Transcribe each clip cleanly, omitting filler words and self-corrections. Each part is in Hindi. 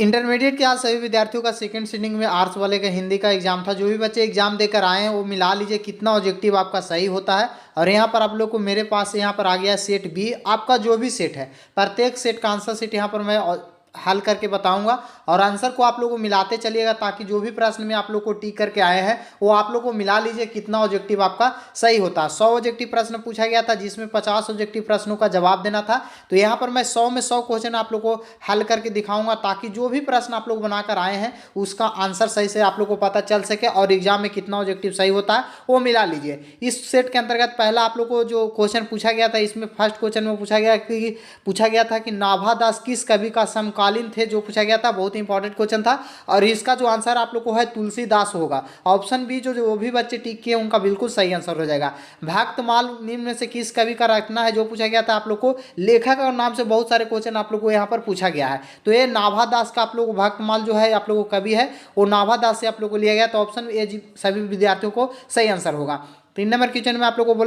इंटरमीडिएट के आज सभी विद्यार्थियों का सेकंड सीटिंग में आर्ट्स वाले का हिंदी का एग्जाम था। जो भी बच्चे एग्जाम देकर आए हैं वो मिला लीजिए कितना ऑब्जेक्टिव आपका सही होता है। और यहाँ पर आप लोग को मेरे पास यहाँ पर आ गया सेट बी। आपका जो भी सेट है प्रत्येक सेट का आंसर सेट यहाँ पर मैं हल करके बताऊंगा और आंसर को आप लोग को मिलाते चलिएगा ताकि जो भी प्रश्न में आप लोग को टिक करके आए हैं वो आप लोग को मिला लीजिए कितना ऑब्जेक्टिव आपका सही होता है। 100 ऑब्जेक्टिव प्रश्न पूछा गया था जिसमें 50 ऑब्जेक्टिव प्रश्नों का जवाब देना था। तो यहाँ पर मैं 100 में 100 क्वेश्चन आप लोग को हल करके दिखाऊंगा ताकि जो भी प्रश्न आप लोग बनाकर आए हैं उसका आंसर सही से आप लोग को पता चल सके और एग्जाम में कितना ऑब्जेक्टिव सही होता है वो मिला लीजिए। इस सेट के अंतर्गत पहला आप लोग को जो क्वेश्चन पूछा गया था इसमें फर्स्ट क्वेश्चन में पूछा गया था कि नाभा दास किस कवि का समकालीन थे, जो पूछा गया था। बहुत इंपॉर्टेंट क्वेश्चन था और इसका जो आंसर आप लोग को है तुलसीदास होगा। ऑप्शन बी जो भी बच्चे टिक किए उनका बिल्कुल सही आंसर हो जाएगा। भक्तमाल निम्न में से किस कवि का रचना है, जो पूछा गया था। आप लोग को लेखक और नाम से बहुत सारे क्वेश्चन आप लोग को यहाँ पर पूछा गया है। तो ये नाभा दास का आप लोग को भक्तमाल जो है आप लोग को कवि है वो नाभा दास से आप लोग को लिया गया। तो ऑप्शन ए सभी विद्यार्थियों को सही आंसर होगा। 3 नंबर क्वेश्चन में आप लोगों को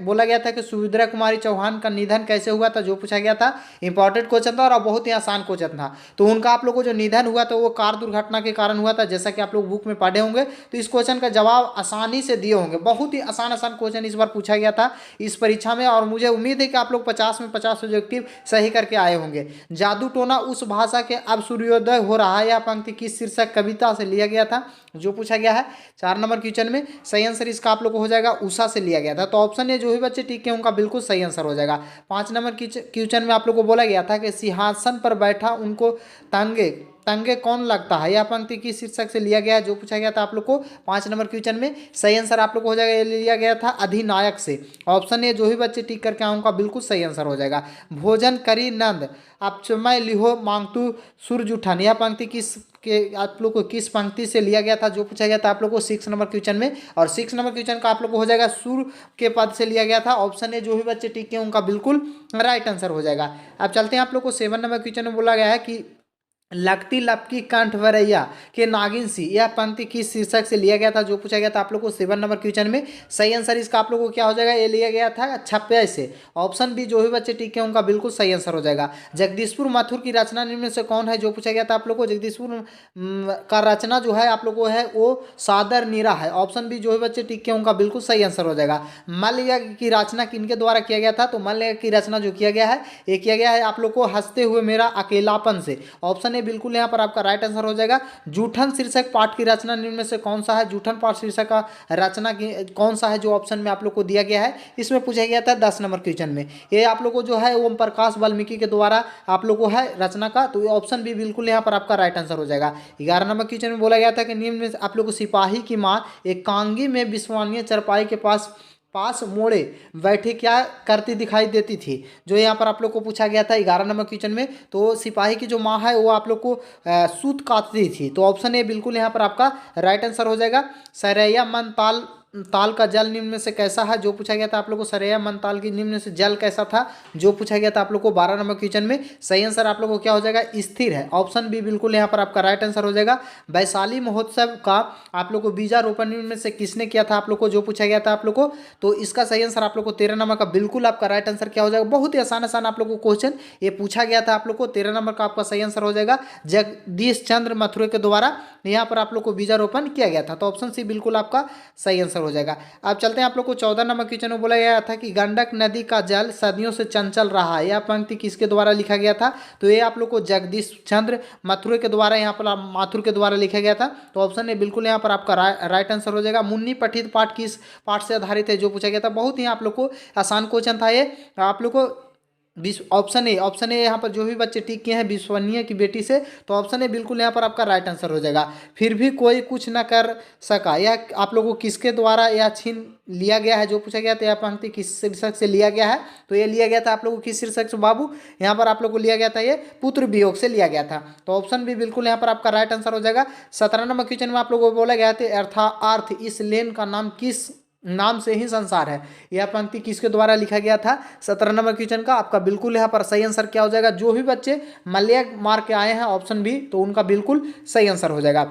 बोला गया था कि सुभद्रा कुमारी चौहान का निधन कैसे हुआ था, जो पूछा गया था। इंपॉर्टेंट क्वेश्चन था और बहुत ही आसान क्वेश्चन था। तो उनका आप लोग को जो निधन हुआ था वो कार दुर्घटना के कारण हुआ था, जैसा कि आप लोग बुक में पढ़े होंगे। तो इस क्वेश्चन का जवाब आसानी से दिए होंगे। बहुत ही आसान क्वेश्चन इस बार पूछा गया था इस परीक्षा में और मुझे उम्मीद है कि आप लोग 50 में 50 ऑब्जेक्टिव सही करके आए होंगे। जादू टोना उस भाषा के अब सूर्योदय हो रहा है, यह पंक्ति किस शीर्षक कविता से लिया गया था, जो पूछा गया है। 4 नंबर क्वेश्चन में सही आंसर इसका आप लोग को हो जाएगा उषा से लिया गया था। तो ऑप्शन ए जो भी बच्चे टिक के उनका बिल्कुल सही आंसर हो जाएगा। 5 नंबर क्वेश्चन में आप लोग को बोला गया था कि सिंहासन पर बैठा उनको तंगे तंगे कौन लगता है, यह पंक्ति किस शीर्षक से लिया गया है, जो पूछा गया था। आप लोग को 5 नंबर क्वेश्चन में सही आंसर आप लोग को हो जाएगा, ये लिया गया था अधिनायक से। ऑप्शन ए जो भी बच्चे टिक करके आए उनका बिल्कुल सही आंसर हो जाएगा। भोजन करी नंद आप चमय लिहो मांगतू सूरज उठन, यह पंक्ति आप लोग को किस पंक्ति से लिया गया था, जो पूछा गया था आप लोग को 6 नंबर क्वेश्चन में। और 6 नंबर क्वेश्चन का आप लोग को हो जाएगा सुर के पद से लिया गया था। ऑप्शन ए जो भी बच्चे टिक किए उनका बिल्कुल राइट आंसर हो जाएगा। अब चलते हैं आप लोग को 7 नंबर क्वेश्चन में बोला गया है कि लगती लपकी कंठ वरैया के नागिन सी, यह पंक्ति किस शीर्षक से लिया गया था, जो पूछा गया था आप लोग को 7 नंबर क्वेश्चन में। सही आंसर इसका आप लोग को क्या हो जाएगा, ये लिया गया था छप्पे से। ऑप्शन बी जो भी बच्चे टिक हैं उनका बिल्कुल सही आंसर हो जाएगा। जगदीशपुर मथुर की रचना निम्न में से कौन है, जो पूछा गया था आप लोग को। जगदीशपुर का रचना जो है आप लोग को है वो सादर नीरा है। ऑप्शन बी जो भी बच्चे टिक हैं उनका बिल्कुल सही आंसर हो जाएगा। मल्ल की रचना किनके द्वारा किया गया था, तो मल्ल की रचना जो किया गया है ये किया गया है आप लोग को हंसते हुए मेरा अकेलापन से। ऑप्शन बिल्कुल यहाँ पर आपका राइट आंसर हो जाएगा। जूठन शीर्षक पाठ की रचना निम्न में से कौन सा है, जूठन पाठ शीर्षक का रचना कौन सा है, जो ऑप्शन में आप लोग को दिया गया है। इसमें पूछा गया था 10 नंबर क्वेश्चन में। ये आप लोग को जो है ओम प्रकाश वाल्मीकि के द्वारा आप लोग को है रचना का। तो ऑप्शन बी बिल्कुल यहाँ पर आपका राइट आंसर हो जाएगा। 11 नंबर क्वेश्चन में बोला गया था कि निम्न में आप लोग को सिपाही की माँ एक कांगी में विश्वसनीय चरपाई के पास मोड़े बैठे क्या करती दिखाई देती थी, जो यहाँ पर आप लोग को पूछा गया था 11 नंबर क्वेश्चन में। तो सिपाही की जो माँ है वो आप लोग को सूत काटती थी। तो ऑप्शन ए बिल्कुल यहाँ पर आपका राइट आंसर हो जाएगा। सरैया मन ताल का जल निम्न में से कैसा है, जो पूछा गया था आप लोग को। सरैया मन ताल की निम्न से जल कैसा था, जो पूछा गया था आप लोग को 12 नंबर क्वेश्चन में। सही आंसर आप लोग को क्या हो जाएगा, स्थिर है। ऑप्शन बी बिल्कुल यहाँ पर आपका राइट आंसर हो जाएगा। वैशाली महोत्सव का आप लोग को बीजारोपण निम्न में से किसने किया था आप लोग को, जो पूछा गया था आप लोग को। तो इसका सही आंसर आप लोग को 13 नंबर का बिल्कुल आपका राइट आंसर क्या हो जाएगा। बहुत ही आसान आप लोग को क्वेश्चन ये पूछा गया था आप लोग को। 13 नंबर का आपका सही आंसर हो जाएगा। जगदीश चंद्र मथुरे के द्वारा यहाँ पर आप लोग को बीजारोपण किया गया था। तो ऑप्शन सी बिल्कुल आपका सही आंसर हो जाएगा। अब चलते हैं आप लोग को 14 नंबर क्वेश्चन में बोला गया था कि गंडक नदी का जल सदियों से चंचल रहा है, यह पंक्ति किसके द्वारा लिखा गया था। तो ये आप लोग को जगदीश चंद्र मथुरे के द्वारा यहाँ पर माथुर के द्वारा लिखा गया था। तो ऑप्शन ए बिल्कुल यहाँ पर आपका राइट आंसर हो जाएगा। मुन्नी पठित पाठ किस पाठ से आधारित है, जो पूछा गया था। बहुत ही आप लोग को आसान क्वेश्चन था ये। आप लोग को ऑप्शन ए यहाँ पर जो भी बच्चे टिक किए हैं विश्वसनीय की बेटी से। तो ऑप्शन ए बिल्कुल यहाँ पर आपका राइट आंसर हो जाएगा। फिर भी कोई कुछ न कर सका, यह आप लोगों को किसके द्वारा यह छीन लिया गया है, जो पूछा गया था। यह पंक्ति किस शीर्षक से लिया गया है, तो ये लिया गया था आप लोगों को किस शीर्षक से बाबू, यहाँ पर आप लोग को लिया गया था ये पुत्र वियोग से लिया गया था। तो ऑप्शन भी बिल्कुल यहाँ पर आपका राइट आंसर हो जाएगा। 17 नंबर क्वेश्चन में आप लोगों को बोला गया था अर्थ इस लेन का नाम किस नाम से ही संसार है, यह पंक्ति किसके द्वारा लिखा गया था। 17 नंबर क्वेश्चन का आपका बिल्कुल यहाँ पर सही आंसर क्या हो जाएगा। जो भी बच्चे मलया मार के आए हैं ऑप्शन बी, तो उनका बिल्कुल सही आंसर हो जाएगा।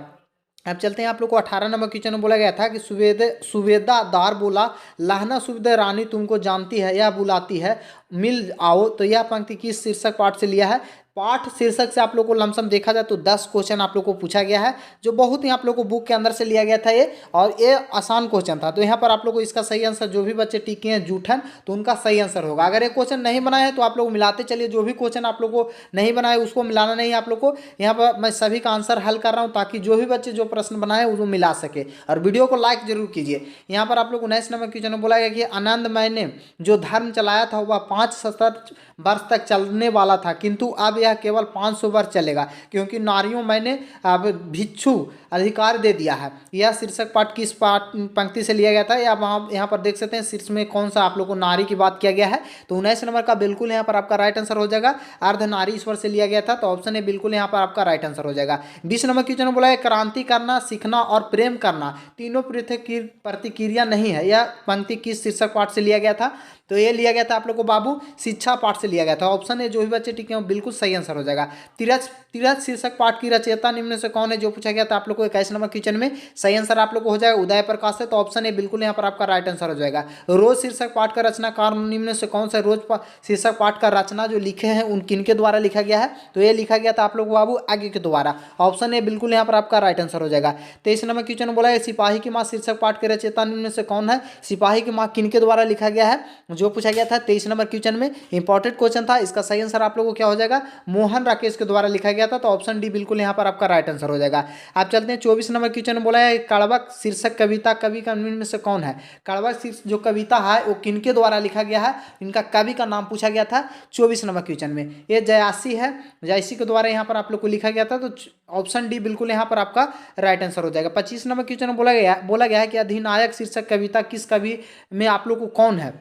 अब चलते हैं आप लोग को 18 नंबर क्वेश्चन में बोला गया था कि सुवेदादार बोला लहना सुविधा रानी तुमको जानती है, यह बुलाती है मिल आओ। तो यह पंक्ति किस शीर्षक पाठ से लिया है। पाठ शीर्षक से आप लोग को लमसम देखा जाए तो 10 क्वेश्चन आप लोग को पूछा गया है, जो बहुत ही आप लोग को बुक के अंदर से लिया गया था ये, और ये आसान क्वेश्चन था। तो यहाँ पर आप लोग को इसका सही आंसर, जो भी बच्चे टिके हैं जूठन, तो उनका सही आंसर होगा। अगर ये क्वेश्चन नहीं बनाए हैं तो आप लोग मिलाते चलिए, जो भी क्वेश्चन आप लोग को नहीं बनाए उसको मिलाना नहीं है आप लोग को। यहाँ पर मैं सभी का आंसर हल कर रहा हूँ ताकि जो भी बच्चे जो प्रश्न बनाए उसको मिला सके, और वीडियो को लाइक जरूर कीजिए। यहाँ पर आप लोग को 19 नंबर क्वेश्चन में बोला गया कि आनंदमय ने जो धर्म चलाया था वह 5 वर्ष तक चलने वाला था, किंतु अब यह केवल 500 वर्ष चलेगा, क्योंकि नारियों मैंने अब भिक्षु अधिकार दे दिया है। यह शीर्षक पाठ किस पाठ पंक्ति से लिया गया था, या वहाँ यहाँ पर देख सकते हैं शीर्ष में कौन सा आप लोग को नारी की बात किया गया है। तो 19 नंबर का बिल्कुल यहाँ पर आपका राइट आंसर हो जाएगा, अर्ध नारी ईश्वर से लिया गया था, तो ऑप्शन ए बिल्कुल यहाँ पर आपका राइट आंसर हो जाएगा। 20 नंबर क्वेश्चन बोला है क्रांति करना, सीखना और प्रेम करना तीनों पृथक की प्रतिक्रिया नहीं है, यह पंक्ति किस शीर्षक पाठ से लिया गया था। तो ये लिया गया था आप लोग को बाबू शिक्षा पाठ से लिया गया था। ऑप्शन ए जो भी बच्चे टिके हैं बिल्कुल सही आंसर हो जाएगा। तीरथ शीर्षक पाठ की रचयिता निम्न में से कौन है, जो पूछा गया था आप लोग को 21 नंबर क्वेश्चन में। सही आंसर आप लोग को हो जाएगा उदय प्रकाश से, तो ऑप्शन ए बिल्कुल यहाँ पर आपका राइट आंसर हो जाएगा। रोज शीर्षक पाठ का रचनाकार निम्न में से कौन सा, रोज शीर्षक पाठ का रचना जो लिखे हैं उन किनके द्वारा लिखा गया है, तो ये लिखा गया था आप लोग बाबू आगे के द्वारा। ऑप्शन ए बिल्कुल यहाँ पर आपका राइट आंसर हो जाएगा। 23 नंबर क्वेश्चन बोला है सिपाही की माँ शीर्षक पाठ के रचयिता निम्न में से कौन है, सिपाही की माँ किनके द्वारा लिखा गया है, जो पूछा गया था 23 नंबर क्वेश्चन में। इंपॉर्टेंट क्वेश्चन था, इसका सही आंसर आप लोगों को क्या हो जाएगा, मोहन राकेश के द्वारा लिखा गया था, तो ऑप्शन डी बिल्कुल यहाँ पर आपका राइट आंसर हो जाएगा। आप चलते हैं 24 नंबर क्वेश्चन में बोला है कड़वक शीर्षक कविता कवि का निम्न में से कौन है। कड़वक जो कविता है वो किनके द्वारा लिखा गया है, इनका कवि का नाम पूछा गया था 24 नंबर क्वेश्चन में। ये जयासी है, जयासी के द्वारा यहाँ पर आप लोग को लिखा गया था, तो ऑप्शन डी बिल्कुल यहाँ पर आपका राइट आंसर हो जाएगा। 25 नंबर क्वेश्चन में बोला गया है कि अधिनायक शीर्षक कविता किस कवि में आप लोग को कौन है।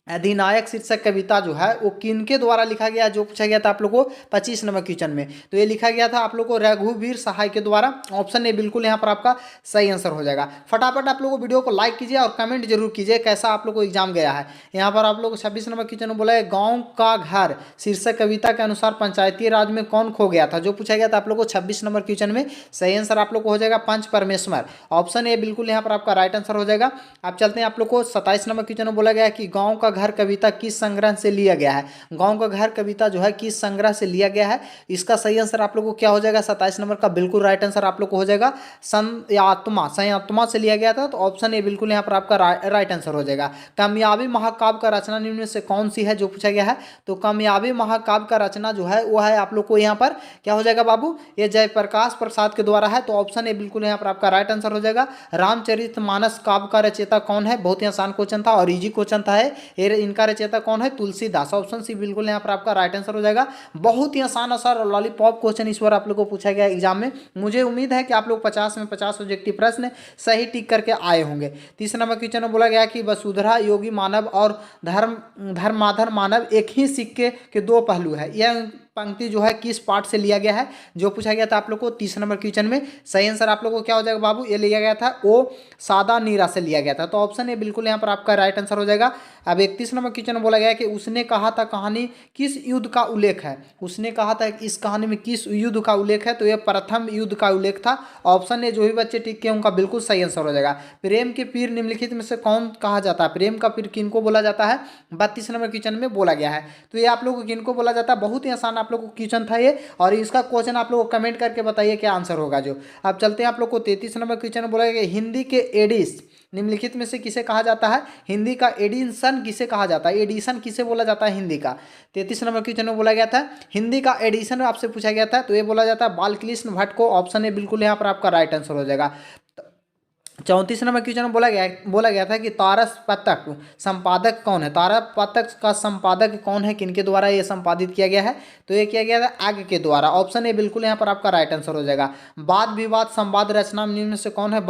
अधिनायक शीर्षक कविता जो है वो किनके द्वारा लिखा गया, जो पूछा गया था आप लोग को 25 नंबर क्वेश्चन में। तो ये लिखा गया था आप लोग को रघुवीर सहाय के द्वारा। ऑप्शन ए बिल्कुल यहाँ पर आपका सही आंसर हो जाएगा। फटाफट आप लोग को वीडियो को लाइक कीजिए और कमेंट जरूर कीजिए कैसा आप लोग को एग्जाम गया है। यहाँ पर आप लोग को 26 नंबर क्वेश्चन में बोला है गाँव का घर शीर्षक कविता के अनुसार पंचायती राज में कौन खो गया था, जो पूछा गया था आप लोग को 26 नंबर क्वेश्चन में। सही आंसर आप लोग को हो जाएगा पंच परमेश्वर। ऑप्शन ए बिल्कुल यहाँ पर आपका राइट आंसर हो जाएगा। आप चलते हैं आप लोग को 27 नंबर क्वेश्चन में बोला गया है कि गाँव का घर कविता किस संग्रह से लिया गया है। गांव का घर कविता जो है किस संग्रह से लिया गया है, इसका सही आंसर आप लोग को क्या हो जाएगा, 27 नंबर का बिल्कुल राइट आंसर आप लोग को हो जाएगा संयात्मा से लिया गया था, तो ऑप्शन ए बिल्कुल यहाँ पर आपका राइट आंसर हो जाएगा। कामयाबी महाकाव्य का रचना निम्न में से कौन सी है, जो पूछा गया है। तो कामयाबी महाकाव्य का रचना जो है वो है आप लोग को यहाँ पर क्या हो जाएगा बाबू, ये जयप्रकाश प्रसाद के द्वारा है, तो ऑप्शन ए बिल्कुल यहाँ पर आपका राइट आंसर हो जाएगा। रामचरितमानस काव्य का रचयिता कौन है, बहुत ही आसान क्वेश्चन था और इजी क्वेश्चन था। इनका रचयिता कौन है, तुलसीदास। ऑप्शन सी बिल्कुल यहाँ पर आपका राइट आंसर हो जाएगा। बहुत ही आसान और लॉलीपॉप क्वेश्चन इस बार आप लोग को पूछा गया एग्जाम में। मुझे उम्मीद है कि आप लोग 50 में 50 ऑब्जेक्टिव प्रश्न सही टिक करके आए होंगे। 30 नंबर क्वेश्चन में बोला गया कि वसुधरा योगी मानव और धर्माधर मानव एक ही सिक्के के दो पहलू है, यह पंक्ति जो है किस पाठ से लिया गया है, जो पूछा गया था आप लोग को 30 नंबर क्वेश्चन में। सही आंसर आप लोग को क्या हो जाएगा बाबू, ये लिया गया था ओ सादा नीरा से लिया गया था, तो ऑप्शन ए बिल्कुल यहाँ पर आपका राइट आंसर हो जाएगा। अब 31 नंबर क्वेश्चन में बोला गया कि उसने कहा था कहानी किस युद्ध का उल्लेख है। उसने कहा था इस कहानी में किस युद्ध का उल्लेख है, तो यह प्रथम युद्ध का उल्लेख था। ऑप्शन ए जो भी बच्चे टिक के उनका बिल्कुल सही आंसर हो जाएगा। प्रेम के पीर निम्नलिखित में से कौन कहा जाता है, प्रेम का पीर किनको बोला जाता है, 32 नंबर क्वेश्चन में बोला गया है। तो ये आप लोग को किनको बोला जाता है, बहुत ही आसान आप लोग को क्वेश्चन था ये, और इसका क्वेश्चन आप लोग को कमेंट करके बताइए क्या आंसर होगा। जो अब चलते हैं आप लोग को 33 नंबर क्वेश्चन में बोला गया हिंदी के एडिस निम्नलिखित में से किसे कहा जाता है, हिंदी का एडिशन किसे कहा जाता है, एडिशन किसे बोला जाता है हिंदी का। 33 नंबर क्वेश्चन में बोला गया था हिंदी का एडिशन आपसे पूछा गया था, तो ये बोला जाता है बालकृष्ण भट्ट को। ऑप्शन ए बिल्कुल यहाँ पर आपका राइट आंसर हो जाएगा। 34 नंबर क्वेश्चन में बोला गया था कि तारस पतक संपादक कौन है, तारा पतक का संपादक कौन है, किनके द्वारा ये संपादित किया गया है, तो ये किया गया था आग के द्वारा। ऑप्शन ए बिल्कुल यहाँ पर आपका राइट आंसर हो जाएगा। वाद विवाद संवाद रचना निम्न में से कौन है,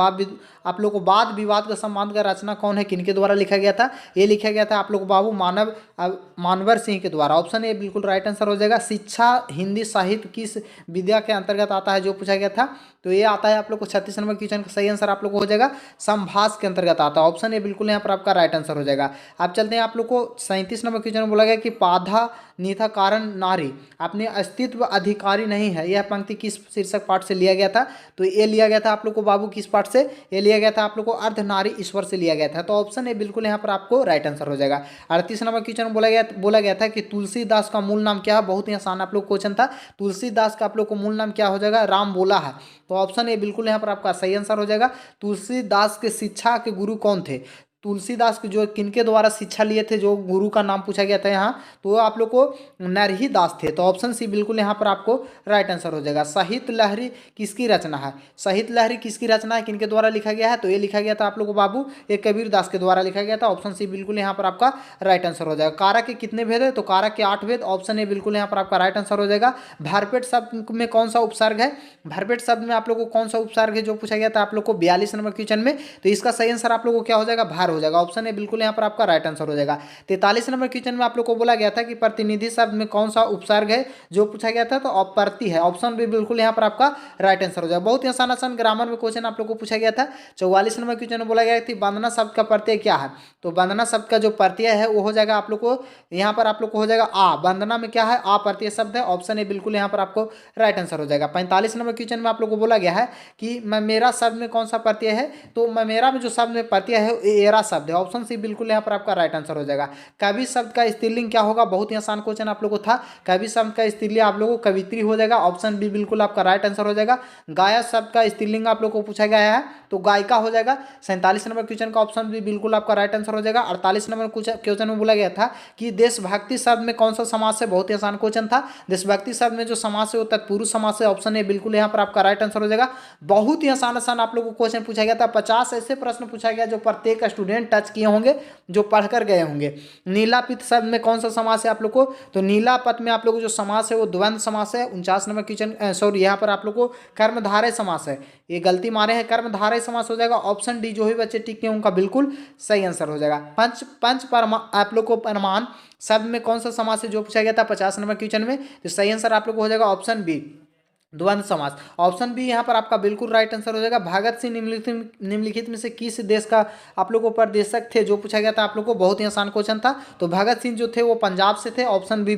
आप लोग को वाद विवाद का संवाद का रचना कौन है, किनके द्वारा लिखा गया था, ये लिखा गया था आप लोग बाबू मानवर सिंह के द्वारा। ऑप्शन ए बिल्कुल राइट आंसर हो जाएगा। शिक्षा हिंदी साहित्य किस विद्या के अंतर्गत आता है, जो पूछा गया था, तो ये आता है आप लोग को 36 नंबर क्वेश्चन का सही आंसर आप लोग को हो जाएगा संभाष के अंतर्गत आता है। ऑप्शन ए बिल्कुल यहाँ पर आपका राइट आंसर हो जाएगा। आप चलते हैं आप लोग को 37 नंबर क्वेश्चन में बोला गया कि पाधा नी था कारण नारी, अपने अस्तित्व अधिकारी नहीं है। यह पंक्ति किस शीर्षक पाठ से लिया गया था? तो ये लिया गया था आप लोग को बाबू किस पाठ से? ये लिया गया था आप लोग को अर्ध नारी ईश्वर से लिया गया था। तो ऑप्शन ए बिल्कुल यहाँ पर आपको राइट आंसर हो जाएगा। 38 नंबर क्वेश्चन बोला गया था कि तुलसीदास का मूल नाम क्या है? बहुत ही आसान आप लोग क्वेश्चन था। तुलसीदास का आप लोग को मूल नाम क्या हो जाएगा? राम बोला है। तो ऑप्शन ए बिल्कुल यहाँ पर आपका सही आंसर हो जाएगा। तुलसीदास के शिक्षा के गुरु कौन थे? तुलसीदास के जो किनके द्वारा शिक्षा लिए थे, जो गुरु का नाम पूछा गया था यहाँ, तो वो आप लोग को नरही दास थे। तो ऑप्शन सी बिल्कुल यहाँ पर आपको राइट आंसर हो जाएगा। साहित्य लहरी किसकी रचना है? साहित्य लहरी किसकी रचना है, किनके द्वारा लिखा गया है? तो ये लिखा गया था आप लोग को बाबू ये कबीर दास के द्वारा लिखा गया था। ऑप्शन सी बिल्कुल यहाँ पर आपका राइट आंसर हो जाएगा। कारक के कितने भेद है? तो कारक के 8 भेद। ऑप्शन ए बिल्कुल यहाँ पर आपका राइट आंसर हो जाएगा। भारपेट शब्द में कौन सा उपसर्ग है? भारपेट शब्द में आप लोग को कौन सा उपसर्ग है जो पूछा गया था आप लोग को 42 नंबर क्वेश्चन में? तो इसका सही आंसर आप लोग को क्या हो जाएगा? भार हो जाएगा। ऑप्शन ए बिल्कुल यहाँ पर आपका राइट आंसर हो जाएगा। 43 नंबर क्वेश्चन में आप लोग को बोला गया था कि प्रतिनिधि शब्द में कौन सा उपसर्ग है जो पूछा गया था? तो अप्रति है। ऑप्शन बी बिल्कुल यहाँ पर आपका राइट आंसर हो जाएगा। बहुत ही आसान आसान ग्रामर में क्वेश्चन आप लोग को पूछा गया था। 44 नंबर क्वेश्चन में बोला गया था वंदना शब्द का प्रत्यय क्या है? तो वंदना शब्द का जो प्रत्यय है वो हो जाएगा आप लोग को यहाँ पर आप लोग को हो जाएगा आ। वंदना में क्या है? आ प्रत्यय शब्द है। ऑप्शन ए बिल्कुल यहाँ पर आपको राइट आंसर हो जाएगा। 45 नंबर क्वेश्चन में आप लोग को बोला गया है कि मेरा शब्द में कौन सा प्रत्यय है? तो मेरा में जो शब्द में प्रत्यय है एरा शब्द है। ऑप्शन सी बिल्कुल यहाँ पर आपका राइट आंसर हो जाएगा। कवि शब्द का स्त्रीलिंग क्या होगा? बहुत ही आसान क्वेश्चन आप लोग को था। कवि शब्द का स्त्रीलिंग आप लोगों को कवित्री हो जाएगा। ऑप्शन बी बिल्कुल आपका राइट आंसर हो जाएगा। गायक शब्द का स्त्रीलिंग आप लोग को पूछा गया है तो गायिका हो जाएगा। 47 नंबर क्वेश्चन का ऑप्शन बी बिल्कुल आपका राइट आंसर हो जाएगा। 48 नंबर क्वेश्चन में बोला गया था कि देशभक्ति शब्द में कौन सा समास है? बहुत ही आसान क्वेश्चन था। देशभक्ति शब्द में जो समास है वो तत्पुरुष समास है। ऑप्शन ए बिल्कुल यहाँ पर आपका राइट आंसर हो जाएगा। बहुत ही आसान आसान आप लोग को क्वेश्चन पूछा गया था। 50 ऐसे प्रश्न पूछा गया जो प्रत्येक स्टूडेंट टच किए होंगे, जो पढ़कर गए होंगे। नीलापित शब्द में कौन सा समास है आप लोग को? तो नीलापत में आप लोग को जो समास है वो द्वंद्व समास है। 49 नंबर क्वेश्चन सॉरी यहाँ पर आप लोग को कर्मधारय समास है। ये गलती मारे हैं, कर्मधारय समास हो जाएगा। ऑप्शन डी जो भी बच्चे टिक के उनका बिल्कुल सही आंसर हो जाएगा। पंच आप लोग को परमान शब्द में कौन सा समास है जो पूछा गया था 50 नंबर क्वेश्चन में? तो सही आंसर आप लोग को हो जाएगा ऑप्शन बी द्वंद्व समास। ऑप्शन बी यहाँ पर आपका बिल्कुल राइट आंसर हो जाएगा। भगत सिंह निम्नलिखित में से किस देश का आप लोग को प्रदेशक थे जो पूछा गया था आप लोग को? बहुत ही आसान क्वेश्चन था। तो भगत सिंह जो थे वो पंजाब से थे। ऑप्शन बी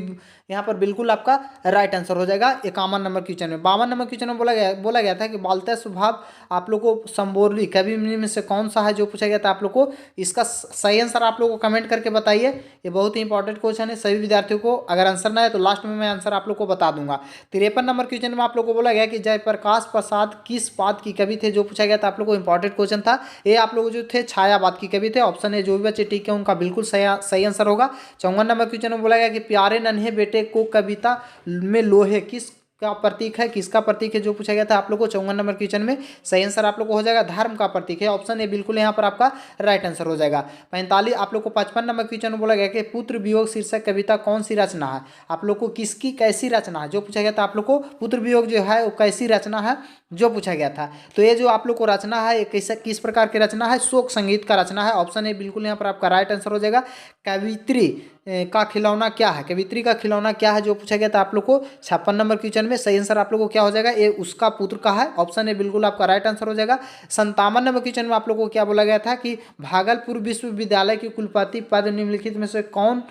यहाँ पर बिल्कुल आपका राइट आंसर हो जाएगा। 51 नंबर क्वेश्चन में 52 नंबर क्वेश्चन में बोला गया था कि बालता स्वभाव आप लोग को संबोधि कवि में से कौन सा है जो पूछा गया था आप लोग को? इसका सही आंसर आप लोग को कमेंट करके बताइए। ये बहुत ही इंपॉर्टेंट क्वेश्चन है सभी विद्यार्थियों को। अगर आंसर ना है तो लास्ट में मैं आंसर आप लोग को बता दूंगा। 53 नंबर क्वेश्चन में आप लोग को बोला गया कि जयप्रकाश प्रसाद किस बात की कवि थे जो पूछा गया था आप लोग को? इंपॉर्टेंट क्वेश्चन था ये। आप लोग जो थे छायावाद की कवि थे। ऑप्शन ए जो भी बच्चे ठीक है उनका बिल्कुल सही आंसर होगा। 54 नंबर क्वेश्चन में बोला गया कि प्यारे नन्हे बेटे को कविता में लोहे किस का प्रतीक है? किसका प्रतीक है जो पूछा गया था आप लोग को? 54 नंबर क्वेश्चन में सही आंसर आप लोग को हो जाएगा धर्म का प्रतीक है। ऑप्शन ए बिल्कुल यहाँ पर आपका राइट आंसर हो जाएगा। 45 आप लोग को 55 नंबर क्वेश्चन में बोला गया कि पुत्र वियोग शीर्षक कविता कौन सी रचना है? आप लोग को किसकी कैसी रचना है जो पूछा गया था आप लोग को? पुत्र वियोग जो है वो कैसी रचना है जो पूछा गया था? तो ये जो आप लोग को रचना है ये किस प्रकार की रचना है? शोक संगीत का रचना है। ऑप्शन ए बिल्कुल यहाँ पर आपका राइट आंसर हो जाएगा। कवित्री का खिलौना क्या है? कवित्री का खिलौना क्या है जो पूछा गया था आप लोग को? 56 नंबर क्वेश्चन में सही आंसर आप लोग को क्या हो जाएगा? ये उसका पुत्र का है। ऑप्शन ए बिल्कुल आपका राइट आंसर हो जाएगा। 57 नंबर क्वेश्चन में आप लोग को क्या बोला गया था कि भागलपुर विश्वविद्यालय के कुलपति पद निम्नलिखित में से कौन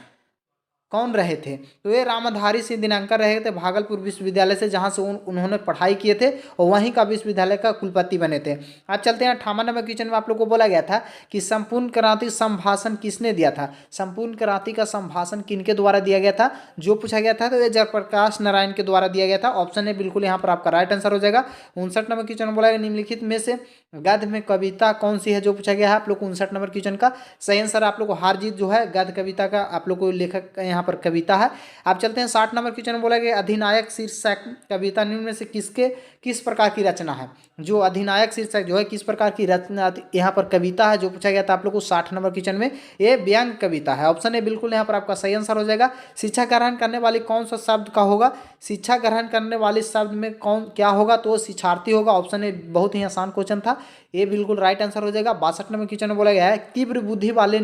रहे थे? तो ये रामधारी सिंह दिनकर रहे थे भागलपुर विश्वविद्यालय से, जहां से उन्होंने पढ़ाई किए थे और वहीं का विश्वविद्यालय का कुलपति बने थे। अब चलते हैं 58 नंबर क्वेश्चन में आप लोग को बोला गया था कि संपूर्ण क्रांति संभाषण किसने दिया था? संपूर्ण क्रांति का संभाषण किनके द्वारा दिया गया था जो पूछा गया था? तो ये जयप्रकाश नारायण के द्वारा दिया गया था। ऑप्शन ए बिल्कुल यहाँ पर आपका राइट आंसर हो जाएगा। 59 नंबर क्वेश्चन में बोला गया निम्नलिखित में से गद्य में कविता कौन सी है जो पूछा गया है आप लोग को? 59 नंबर क्वेश्चन का सही आंसर आप लोग को हार जीत जो है गद्य कविता का आप लोग को लेखक यहाँ पर कविता है। आप चलते हैं 60 नंबर क्वेश्चन में बोला गया अधिनायक शीर्षक कविता निम्न में से किस प्रकार की रचना है? जो अधिनायक शीर्षक जो है किस प्रकार की रचना यहाँ पर कविता है जो पूछा गया था आप लोग को 60 नंबर क्वेश्चन में? ये व्यंग कविता है। ऑप्शन ए बिल्कुल यहाँ पर आपका सही आंसर हो जाएगा। शिक्षा ग्रहण करने वाली कौन सा शब्द का होगा? शिक्षा ग्रहण करने वाले शब्द में कौन क्या होगा? तो शिक्षार्थी होगा। ऑप्शन ए बहुत ही आसान क्वेश्चन था, ये बिल्कुल राइट आंसर हो जाएगा। 62 नंबर क्वेश्चन में बोला गया है तीव्र बुद्धि वाले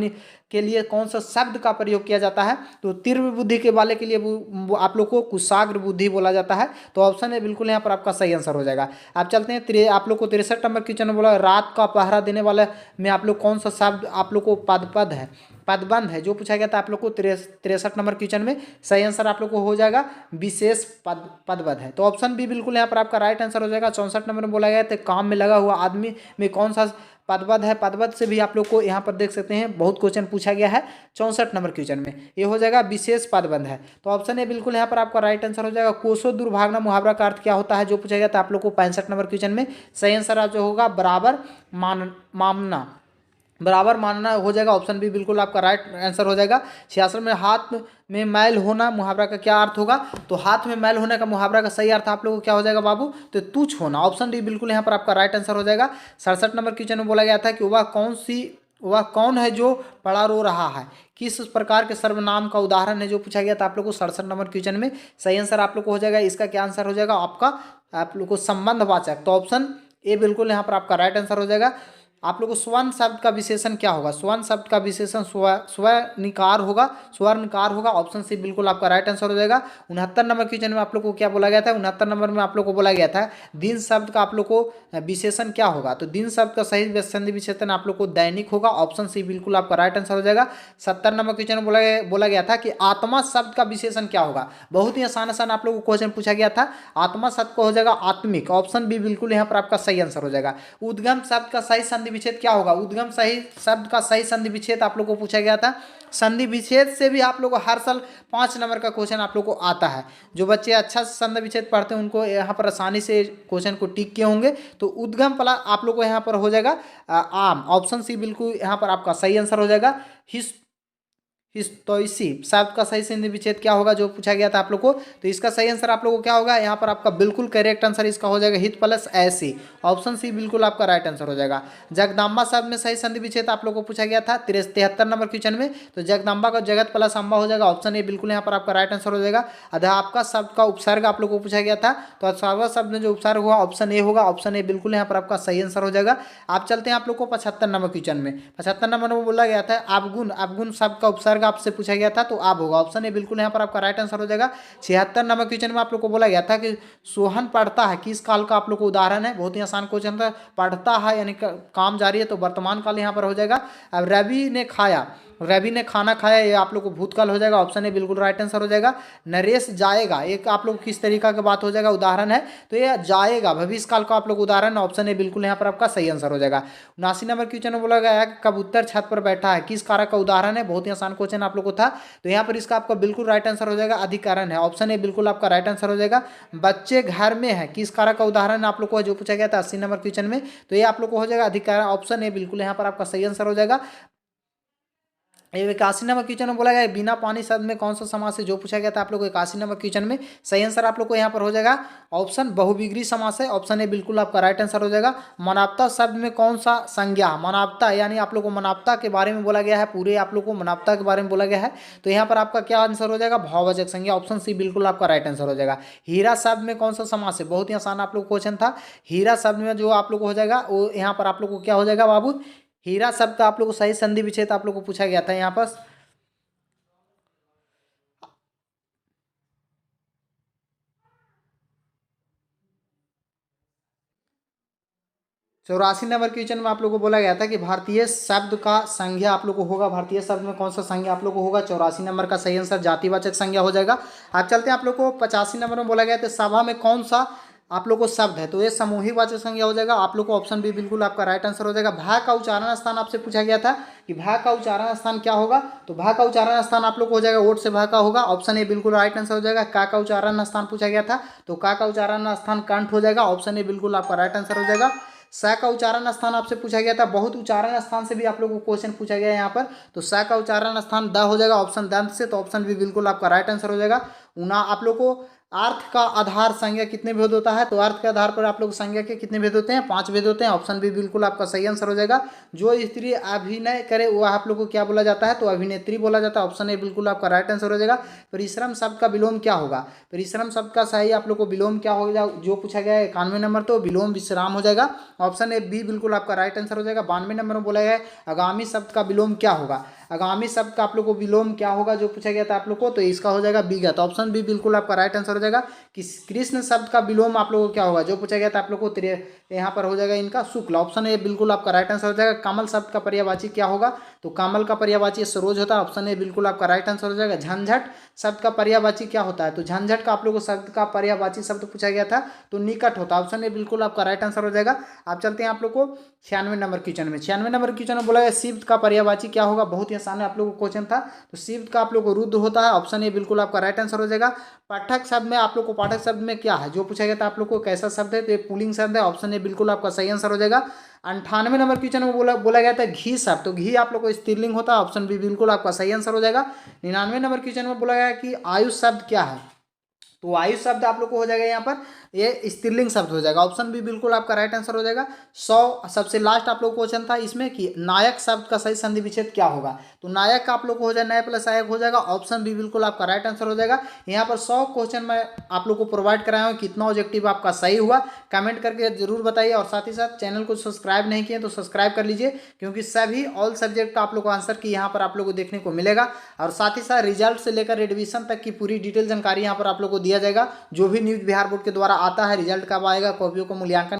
के लिए कौन सा शब्द का प्रयोग किया जाता है? तो तीव्र बुद्धि के वाले के लिए वो आप लोग को कुशाग्र बुद्धि बोला जाता है। तो ऑप्शन ए बिल्कुल यहाँ पर आपका सही आंसर हो जाएगा। आप चलते हैं आप लोग को 63 नंबर क्वेश्चन में बोला रात का पहरा देने वाले में आप लोग कौन सा शब्द आप लोग को पदबंध है, पदबंध है जो पूछा गया था आप लोग को 63 नंबर क्वेश्चन में। सही आंसर आप लोग को हो जाएगा विशेष पदबंध है। तो ऑप्शन बी बिल्कुल यहाँ पर आपका राइट आंसर हो जाएगा। 64 नंबर में बोला गया था काम में लगा हुआ आदमी में कौन सा पदबद्ध है? पदबद्ध से भी आप लोग को यहाँ पर देख सकते हैं बहुत क्वेश्चन पूछा गया है 64 नंबर क्वेश्चन में। ये हो जाएगा विशेष पदबंध है। तो ऑप्शन ए बिल्कुल यहाँ पर आपका राइट आंसर हो जाएगा। कोसों दूर भागना मुहावरा का अर्थ क्या होता है जो पूछा गया था आप लोग को 65 नंबर क्वेश्चन में। सही आंसर आप जो होगा बराबर मानना, बराबर मानना हो जाएगा। ऑप्शन बी बिल्कुल आपका राइट आंसर हो जाएगा। 66 में हाथ में मैल होना मुहावरा का क्या अर्थ होगा? तो हाथ में मैल होने का मुहावरा का सही अर्थ आप लोगों को क्या हो जाएगा बाबू? तो तुच्छ होना। ऑप्शन डी बिल्कुल यहाँ पर आपका राइट आंसर हो जाएगा। 67 नंबर क्वेश्चन में बोला गया था कि वह कौन है जो पड़ा रो रहा है? किस प्रकार के सर्वनाम का उदाहरण है जो पूछा गया था आप लोग को 67 नंबर क्वेश्चन में। सही आंसर आप लोग को हो जाएगा। इसका क्या आंसर हो जाएगा आपका? आप लोग को संबंधवाचक। तो ऑप्शन ए बिल्कुल यहाँ पर आपका राइट आंसर हो जाएगा। आप लोग को स्वर्ण शब्द का विशेषण क्या होगा? स्वर्ण शब्द का विशेषण स्वनिकार होगा, स्वर्णकार होगा। ऑप्शन सी बिल्कुल आपका राइट आंसर हो जाएगा। 69 नंबर क्वेश्चन में आप लोग को क्या बोला गया था? 69 नंबर में आप लोग को बोला गया था दिन शब्द का आप लोग को विशेषण क्या होगा? तो दिन शब्द का सही संधि विशेषण आप लोग को दैनिक होगा। ऑप्शन सी बिल्कुल आपका राइट आंसर हो जाएगा। 70 नंबर क्वेश्चन में बोला गया था कि आत्मा शब्द का विशेषण क्या होगा? बहुत ही आसान आसान आप लोग को क्वेश्चन पूछा गया था। आत्मा शब्द का हो जाएगा आत्मिक। ऑप्शन बी बिल्कुल यहाँ पर आपका सही आंसर हो जाएगा। उद्गम शब्द का सही संधि विच्छेद क्या होगा? उद्गम सही शब्द का सही संधि विच्छेद आप लोग को पूछा गया था। संधि विच्छेद से भी आप लोग को हर साल 5 नंबर का क्वेश्चन आप लोग को आता है। जो बच्चे अच्छा संधि विच्छेद पढ़ते हैं उनको यहाँ पर आसानी से क्वेश्चन को टिक किए होंगे। तो उद्गम पला आप लोग को यहाँ पर हो जाएगा आम। ऑप्शन सी बिल्कुल यहाँ पर आपका सही आंसर हो जाएगा। हिस्तोइसी शब्द का सही संधि विच्छेद क्या होगा जो पूछा गया था आप लोग को? तो इसका सही आंसर आप लोग को क्या होगा? यहाँ पर आपका बिल्कुल करेक्ट आंसर इसका हो जाएगा हित प्लस ऐसी। ऑप्शन सी बिल्कुल आपका राइट आंसर हो जाएगा। जगदम्बा शब्द में सही संधि विच्छेद आप लोग को पूछा गया था 73 नंबर क्वेश्चन में। तो जगदम्बा का जगत प्लस अम्बा हो जाएगा। ऑप्शन ए बिल्कुल यहाँ पर आपका राइट आंसर हो जाएगा। अध्यापका शब्द का उपसर्ग आप लोग को पूछा गया था। तो अध्यापका शब्द में जो उपसर्ग हुआ ऑप्शन ए होगा। ऑप्शन ए बिल्कुल यहाँ पर आपका सही आंसर हो जाएगा। आप चलते हैं आप लोग को 75 नंबर क्वेश्चन में। 75 नंबर में बोला गया था अवगुण शब्द का उपसर्ग आपसे पूछा गया था। तो आप होगा। ऑप्शन ए बिल्कुल यहाँ पर आपका राइट आंसर हो जाएगा। 76 नंबर क्वेश्चन में आप लोग को बोला गया था कि सोहन पढ़ता है किस काल का आप लोग को उदाहरण है? बहुत ही आसान क्वेश्चन था। पढ़ता है यानी काम जारी है तो वर्तमान काल यहाँ पर हो जाएगा। अब रवि ने खाना खाया ये आप लोग को भूतकाल हो जाएगा। ऑप्शन ए बिल्कुल राइट आंसर हो जाएगा। नरेश जाएगा एक आप लोग किस तरीका की बात हो जाएगा उदाहरण है? तो ये जाएगा भविष्य काल का आप लोग उदाहरण। ऑप्शन ए बिल्कुल यहाँ पर आपका सही आंसर हो जाएगा। 79 नंबर क्वेश्चन में बोला गया है कबूतर छत पर बैठा है किस कारक का उदाहरण है? बहुत ही आसान क्वेश्चन आप लोग को था। तो यहाँ पर इसका आपका बिल्कुल राइट आंसर हो जाएगा अधिकरण है। ऑप्शन ए बिल्कुल आपका राइट आंसर हो जाएगा। बच्चे घर में है किस कारक का उदाहरण आप लोग को जो पूछा गया था 80 नंबर क्वेश्चन में। तो ये आप लोग को हो जाएगा अधिकरण। ऑप्शन ए बिल्कुल यहाँ पर आपका सही आंसर हो जाएगा। 81 नंबर क्वेश्चन में बोला गया बिना पानी शब्द में कौन सा समास है जो पूछा गया था आप लोग को 81 नंबर क्वेश्चन में। सही आंसर आप लोग को यहाँ पर हो जाएगा ऑप्शन बहुविग्री समास है। ऑप्शन ए बिल्कुल आपका राइट आंसर हो जाएगा। मनावता शब्द में कौन सा संज्ञा? मनावता यानी आप लोग को मनावता के बारे में बोला गया है। पूरे आप लोग को मनावता के बारे में बोला गया है। तो यहाँ पर आपका क्या आंसर हो जाएगा? भाववाचक संज्ञा। ऑप्शन सी बिल्कुल आपका राइट आंसर हो जाएगा। हीरा शब्द में कौन सा समास है? बहुत ही आसान आप लोग क्वेश्चन था। हीरा शब्द में जो आप लोग को हो जाएगा वो यहाँ पर आप लोग को क्या हो जाएगा बाबू? हीरा शब्द का आप लोग को सही संधि विच्छेद आप लोग को पूछा गया था यहाँ पर। चौरासी नंबर क्वेश्चन में आप लोग को बोला गया था कि भारतीय शब्द का संज्ञा आप लोग को होगा। भारतीय शब्द में कौन सा संज्ञा आप लोग को होगा? 84 नंबर का सही आंसर जातिवाचक संज्ञा हो जाएगा। आप चलते हैं आप लोग को 85 नंबर में बोला गया था सभा में कौन सा आप लोग को शब्द है? तो ये सामूहिक वाचक संज्ञा हो जाएगा। आप लोग को ऑप्शन बी बिल्कुल आपका राइट आंसर हो जाएगा। भा का उच्चारण स्थान आपसे पूछा गया था कि भा का उच्चारण स्थान क्या होगा? तो भा का उच्चारण स्थान आप लोग को हो जाएगा ओट से भा का होगा। ऑप्शन ए बिल्कुल राइट आंसर हो जाएगा। का उच्चारण स्थान पूछा गया था तो का उच्चारण स्थान कंठ हो जाएगा। ऑप्शन ए बिल्कुल आपका राइट आंसर हो जाएगा। सा का उच्चारण स्थान आपसे पूछा गया था। बहुत उच्चारण स्थान से भी आप लोगों को क्वेश्चन पूछा गया है यहाँ पर। तो सा का उच्चारण स्थान द हो जाएगा ऑप्शन दंत से। तो ऑप्शन बी बिल्कुल आपका राइट आंसर हो जाएगा। उना आप लोग को अर्थ का आधार संज्ञा कितने भेद होता है? तो अर्थ के आधार पर आप लोग संज्ञा के कितने भेद होते हैं? 5 भेद होते हैं। ऑप्शन बी बिल्कुल आपका सही आंसर हो जाएगा। जो स्त्री अभिनय करे वो आप लोग को क्या बोला जाता है? तो अभिनेत्री बोला जाता है। ऑप्शन ए बिल्कुल आपका राइट आंसर हो जाएगा। परिश्रम शब्द का विलोम क्या होगा? परिश्रम शब्द का सही आप लोग को विलोम क्या होगा जो पूछा गया है 91 नंबर? तो विलोम विश्राम हो जाएगा। ऑप्शन ए बी बिल्कुल आपका राइट आंसर हो जाएगा। 92 नंबर में बोला गया है आगामी शब्द का विलोम क्या होगा? आगामी शब्द का आप लोग को विलोम क्या होगा जो पूछा गया था आप लोग को, तो इसका हो जाएगा बीघा। तो ऑप्शन बी बिल्कुल आपका राइट आंसर हो जाएगा कि कृष्ण शब्द का विलोम आप लोग को क्या होगा जो पूछा गया था आप लोग को, यहाँ पर हो जाएगा इनका शुक्ल। ऑप्शन ए बिल्कुल आपका राइट आंसर हो जाएगा। कमल शब्द का पर्यायवाची क्या होगा, तो कमल का पर्यायवाची सरोज होता है। ऑप्शन ए बिल्कुल आपका राइट आंसर हो जाएगा। झंझट शब्द का पर्यायवाची क्या होता है, तो झंझट का आप लोग को शब्द का पर्यायवाची शब्द पूछा गया था तो निकट होता है। ऑप्शन ए बिल्कुल आपका राइट आंसर हो जाएगा। आप चलते हैं आप लोग को 96 नंबर क्वेश्चन में। 96 नंबर क्वेश्चन में बोला गया शिव का पर्यायवाची क्या होगा, बहुत ही आसान आप लोग को क्वेश्चन था। तो शिव का आप लोग को रुद्र होता है। ऑप्शन ए बिल्कुल आपका राइट आंसर हो जाएगा। पाठक शब्द में आप लोग को, पाठक शब्द में क्या है जो पूछा गया था आप लोग को, कैसा शब्द है, तो ये पुल्लिंग शब्द है। ऑप्शन ए बिल्कुल आपका सही आंसर हो जाएगा। 98 नंबर क्वेश्चन में बोला गया था घी शब्द, तो घी आप लोग को स्त्रीलिंग होता है। ऑप्शन बी बिल्कुल आपका सही आंसर हो जाएगा। 99 नंबर क्वेश्चन में बोला गया कि आयुष शब्द क्या है, तो आयुष शब्द आप लोग को हो जाएगा यहाँ पर ये स्त्रीलिंग शब्द हो जाएगा। ऑप्शन बी बिल्कुल आपका राइट आंसर हो जाएगा। 100 सबसे लास्ट आप लोग क्वेश्चन था इसमें कि नायक शब्द का सही संधि विच्छेद क्या होगा, तो नायक का आप लोग को हो जाए नय प्लस आयक हो जाएगा। ऑप्शन बी बिल्कुल आपका राइट आंसर हो जाएगा। यहाँ पर 100 क्वेश्चन मैं आप लोग को प्रोवाइड कराया हूँ, कितना ऑब्जेक्टिव आपका सही हुआ कमेंट करके जरूर बताइए। और साथ ही साथ चैनल को सब्सक्राइब नहीं किए तो सब्सक्राइब कर लीजिए, क्योंकि सभी ऑल सब्जेक्ट का आप लोग को आंसर की यहाँ पर आप लोग को देखने को मिलेगा। और साथ ही साथ रिजल्ट से लेकर एडमिशन तक की पूरी डिटेल जानकारी यहाँ पर आप लोग को दिया जाएगा। जो भी न्यूज़ बिहार बोर्ड के द्वारा आता है, रिजल्ट कब आएगा, कॉपियों को मूल्यांकन